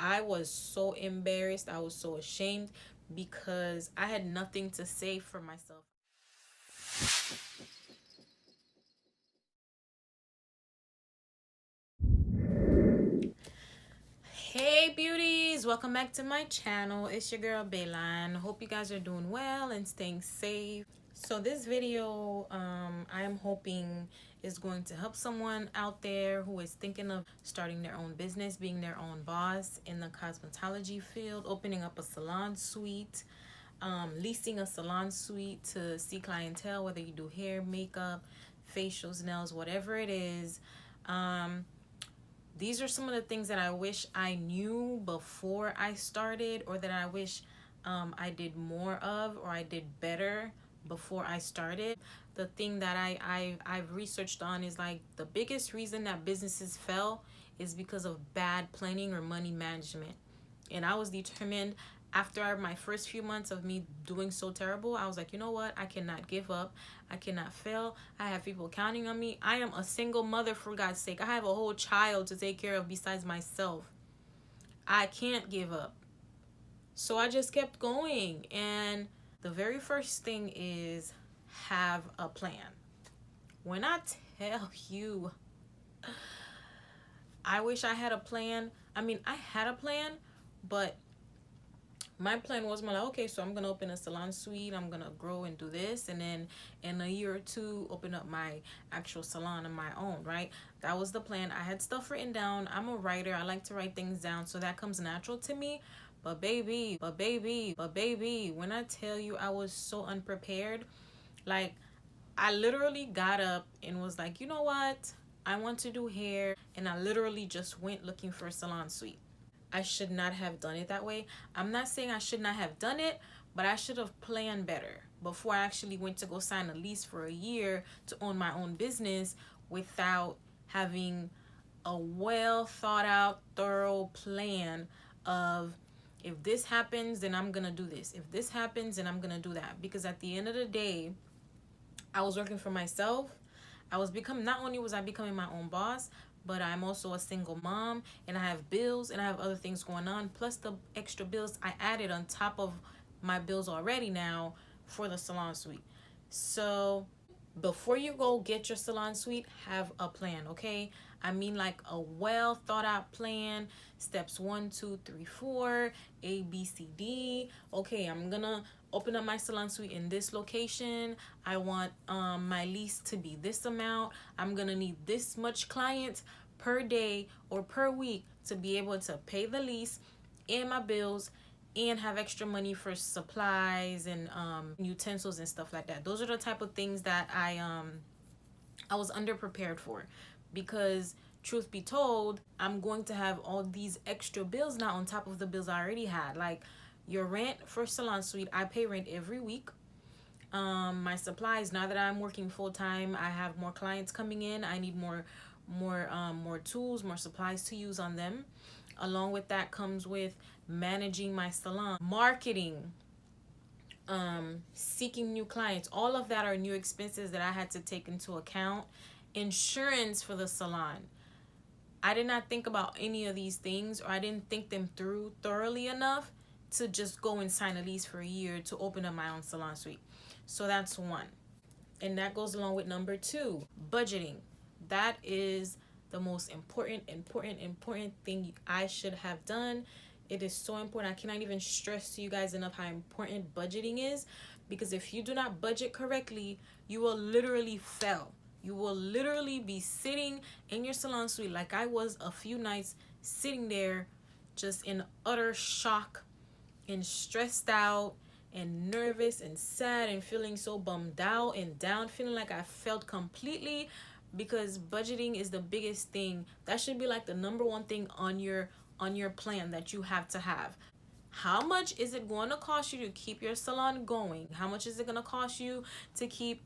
I was so embarrassed. I was so ashamed because I had nothing to say for myself. Hey beauties, welcome back to my channel. It's your girl Belanne. Hope you guys are doing well and staying safe. So this video, I am hoping is going to help someone out there who is thinking of starting their own business, being their own boss in the cosmetology field, opening up a salon suite, leasing a salon suite to see clientele, whether you do hair, makeup, facials, nails, whatever it is. These are some of the things that I wish I knew before I started, or that I wish I did more of, or I did better before I started. The thing that I've researched on is like the biggest reason that businesses fail is because of bad planning or money management. And I was determined after my first few months of me doing so terrible. I was like, you know what? I cannot give up. I cannot fail. I have people counting on me. I am a single mother, for God's sake. I have a whole child to take care of besides myself. I can't give up. So I just kept going. And the very first thing is have a plan. When I tell you, I wish I had a plan. I mean, I had a plan, but my plan was more like, okay, so I'm gonna open a salon suite, I'm gonna grow and do this, and then in a year or two open up my actual salon on my own, right? That was the plan. I had stuff written down. I'm a writer. I like to write things down, so that comes natural to me. But baby, when I tell you I was so unprepared, like I literally got up and was like, you know what, I want to do hair, and I literally just went looking for a salon suite. I should not have done it that way. I'm not saying I should not have done it, but I should have planned better before I actually went to go sign a lease for a year to own my own business without having a well thought out, thorough plan of, if this happens, then I'm gonna do this. If this happens, then I'm gonna do that. Because at the end of the day, I was working for myself. I was becoming, not only was I becoming my own boss, but I'm also a single mom, and I have bills and I have other things going on, plus the extra bills I added on top of my bills already now for the salon suite. So before you go get your salon suite, have a plan, okay? I mean, like a well thought out plan. Steps 1, 2, 3, 4, A, B, C, D. Okay, I'm gonna open up my salon suite in this location. I want my lease to be this amount. I'm gonna need this much clients per day or per week to be able to pay the lease and my bills and have extra money for supplies and utensils and stuff like that. Those are the type of things that I was underprepared for, because truth be told, I'm going to have all these extra bills now on top of the bills I already had. Like your rent for salon suite, I pay rent every week. My supplies, now that I'm working full time, I have more clients coming in. I need more tools, more supplies to use on them. Along with that comes with managing my salon, marketing, seeking new clients. All of that are new expenses that I had to take into account. Insurance for the salon. I did not think about any of these things, or I didn't think them through thoroughly enough to just go and sign a lease for a year to open up my own salon suite. So that's one. And that goes along with number 2, budgeting. That is the most important thing I should have done. It is so important. I cannot even stress to you guys enough how important budgeting is, because if you do not budget correctly, you will literally fail. You will literally be sitting in your salon suite like I was a few nights, sitting there just in utter shock and stressed out and nervous and sad and feeling so bummed out and down, feeling like I failed completely, because budgeting is the biggest thing. That should be like the number one thing on your plan that you have to have. How much is it going to cost you to keep your salon going? How much is it going to cost you to keep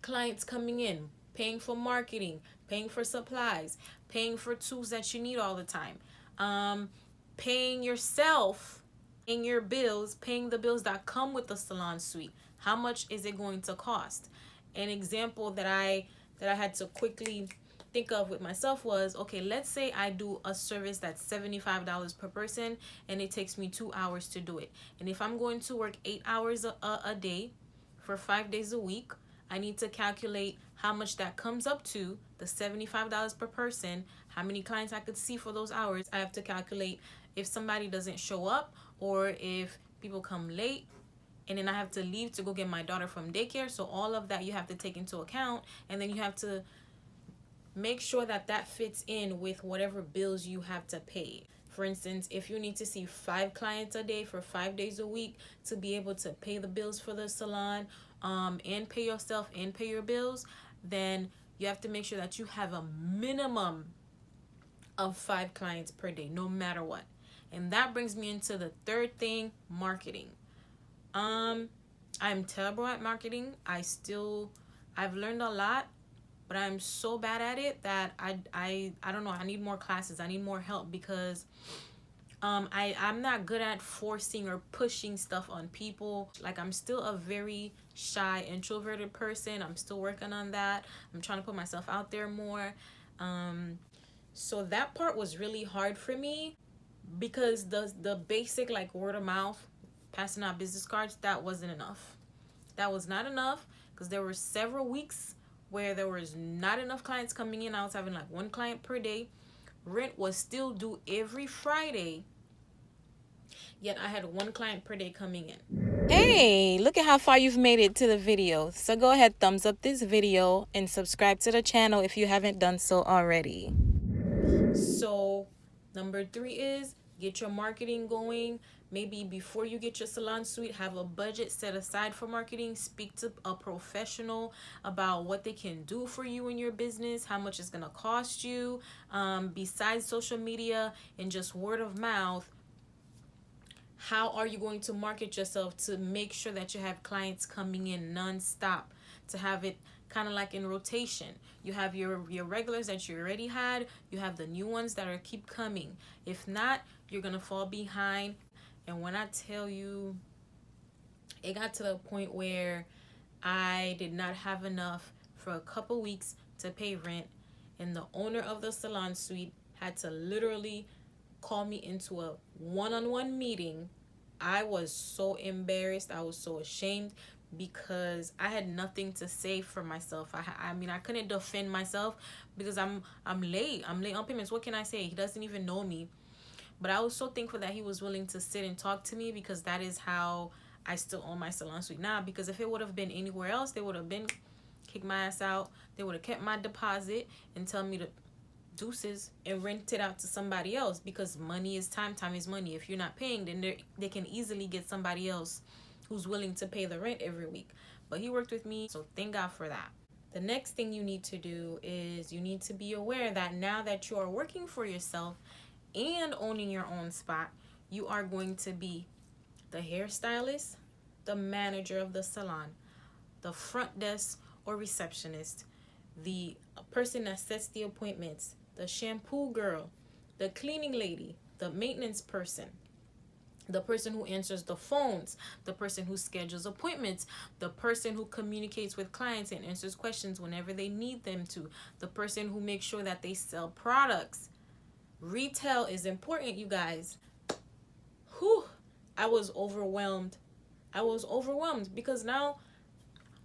clients coming in, paying for marketing, paying for supplies, paying for tools that you need all the time, paying yourself, paying your bills, paying the bills that come with the salon suite? How much is it going to cost? An example that I had to quickly think of with myself was, okay, let's say I do a service that's $75 per person and it takes me 2 hours to do it. And if I'm going to work 8 hours a day for 5 days a week, I need to calculate how much that comes up to, the $75 per person, how many clients I could see for those hours. I have to calculate if somebody doesn't show up or if people come late, and then I have to leave to go get my daughter from daycare. So all of that you have to take into account, and then you have to make sure that that fits in with whatever bills you have to pay. For instance, if you need to see 5 clients a day for 5 days a week to be able to pay the bills for the salon, and pay yourself and pay your bills, then you have to make sure that you have a minimum of 5 clients per day, no matter what. And that brings me into the third thing, marketing. I'm terrible at marketing. I've learned a lot, but I'm so bad at it that I don't know, I need more classes. I need more help because I'm not good at forcing or pushing stuff on people. Like, I'm still a very shy, introverted person. I'm still working on that. I'm trying to put myself out there more. So that part was really hard for me because the basic, like, word of mouth, passing out business cards, that wasn't enough. That was not enough because there were several weeks where there was not enough clients coming in. I was having like 1 client per day. Rent was still due every Friday, yet I had 1 client per day coming in. Hey, look at how far you've made it to the video. So go ahead, thumbs up this video and subscribe to the channel if you haven't done so already. So number 3 is get your marketing going. Maybe before you get your salon suite, have a budget set aside for marketing. Speak to a professional about what they can do for you in your business, how much it's going to cost you. Besides social media and just word of mouth, how are you going to market yourself to make sure that you have clients coming in non-stop, to have it kind of like in rotation? You have your regulars that you already had, you have the new ones that are keep coming. If not, you're gonna fall behind. And when I tell you, it got to the point where I did not have enough for a couple weeks to pay rent, and the owner of the salon suite had to literally call me into a one-on-one meeting. I was so embarrassed. I was so ashamed because I had nothing to say for myself. I mean, I couldn't defend myself because I'm late. I'm late on payments. What can I say? He doesn't even know me. But I was so thankful that he was willing to sit and talk to me, because that is how I still own my salon suite now. Because if it would have been anywhere else, they would have been kicked my ass out. They would have kept my deposit and tell me to deuces and rent it out to somebody else, because money is time. Time is money. If you're not paying, then they can easily get somebody else who's willing to pay the rent every week. But he worked with me, so thank God for that. The next thing you need to do is you need to be aware that now that you are working for yourself and owning your own spot, you are going to be the hairstylist, the manager of the salon, the front desk or receptionist, the person that sets the appointments, the shampoo girl, the cleaning lady, the maintenance person, the person who answers the phones, the person who schedules appointments, the person who communicates with clients and answers questions whenever they need them to, the person who makes sure that they sell products. Retail is important, you guys. Whew, I was overwhelmed. Because now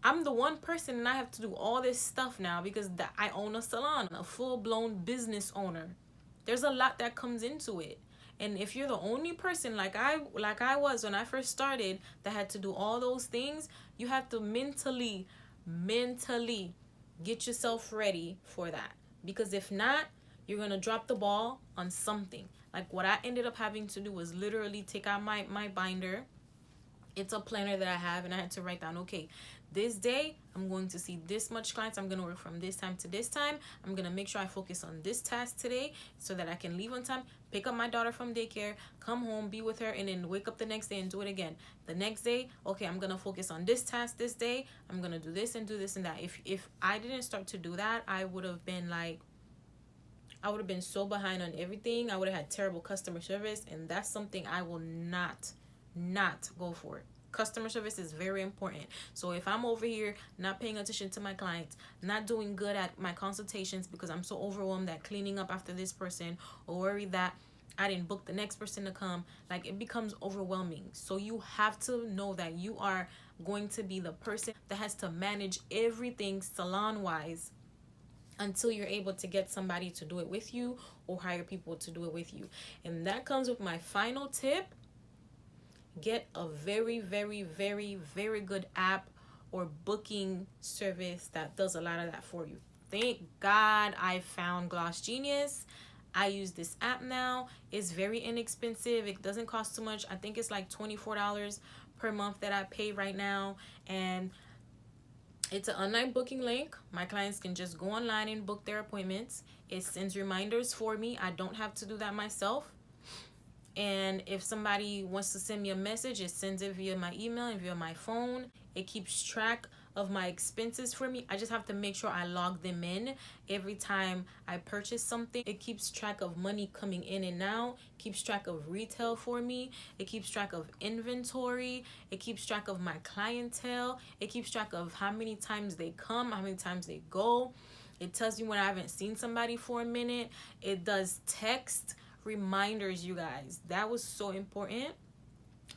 I'm the one person and I have to do all this stuff now because I own a salon, a full-blown business owner. There's a lot that comes into it. And if you're the only person like I was when I first started that had to do all those things, you have to mentally get yourself ready for that. Because if not, you're going to drop the ball on something. Like what I ended up having to do was literally take out my binder. It's a planner that I have, and I had to write down, okay, this day I'm going to see this much clients. I'm going to work from this time to this time. I'm going to make sure I focus on this task today so that I can leave on time, pick up my daughter from daycare, come home, be with her, and then wake up the next day and do it again. The next day, okay, I'm going to focus on this task this day. I'm going to do this and do this and that. If I didn't start to do that, I would have been so behind on everything. I would have had terrible customer service, and that's something I will not go for. Customer service is very important. So if I'm over here not paying attention to my clients, not doing good at my consultations because I'm so overwhelmed at cleaning up after this person, or worried that I didn't book the next person to come, like it becomes overwhelming. So you have to know that you are going to be the person that has to manage everything salon wise until you're able to get somebody to do it with you or hire people to do it with you. And that comes with my final tip. Get a very, very, very, very good app or booking service that does a lot of that for you. Thank God I found Gloss Genius. I use this app now. It's very inexpensive. It doesn't cost too much. I think it's like $24 per month that I pay right now. And it's an online booking link. My clients can just go online and book their appointments. It sends reminders for me. I don't have to do that myself. And if somebody wants to send me a message, it sends it via my email and via my phone. It keeps track of my expenses for me. I just have to make sure I log them in every time I purchase something. It keeps track of money coming in and out, keeps track of retail for me. It keeps track of inventory. It keeps track of my clientele. It keeps track of how many times they come, how many times they go. It tells you when I haven't seen somebody for a minute. It does text reminders, you guys. That was so important.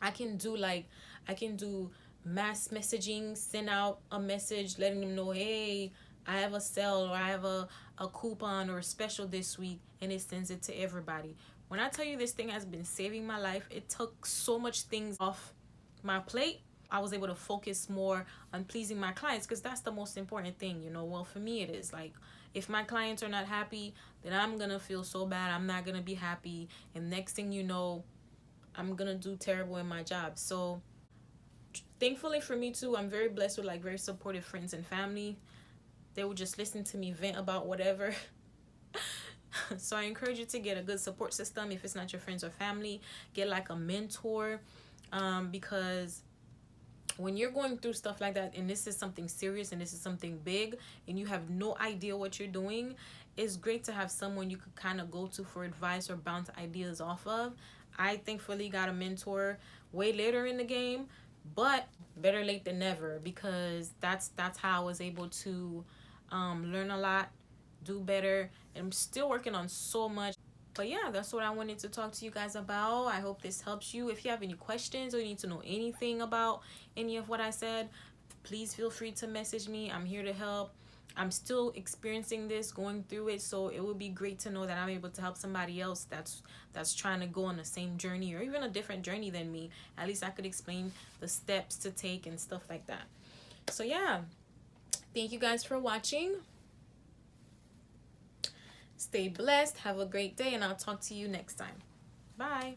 I can do mass messaging, send out a message letting them know, hey, I have a sale or I have a coupon or a special this week, and it sends it to everybody. When I tell you this thing has been saving my life, it took so much things off my plate. I was able to focus more on pleasing my clients because that's the most important thing, you know. Well, for me it is. Like, if my clients are not happy, then I'm gonna feel so bad. I'm not gonna be happy, and next thing you know, I'm gonna do terrible in my job. So thankfully for me too, I'm very blessed with like very supportive friends and family. They would just listen to me vent about whatever. So I encourage you to get a good support system. If it's not your friends or family, get like a mentor, because when you're going through stuff like that, and this is something serious and this is something big and you have no idea what you're doing, it's great to have someone you could kind of go to for advice or bounce ideas off of. I thankfully got a mentor way later in the game, but better late than never, because that's how I was able to learn a lot, do better, and I'm still working on so much. But yeah, that's what I wanted to talk to you guys about. I hope this helps you. If you have any questions or you need to know anything about any of what I said, please feel free to message me. I'm here to help. I'm still experiencing this, going through it, so it would be great to know that I'm able to help somebody else that's trying to go on the same journey or even a different journey than me. At least I could explain the steps to take and stuff like that. So yeah, thank you guys for watching. Stay blessed, have a great day, and I'll talk to you next time. Bye.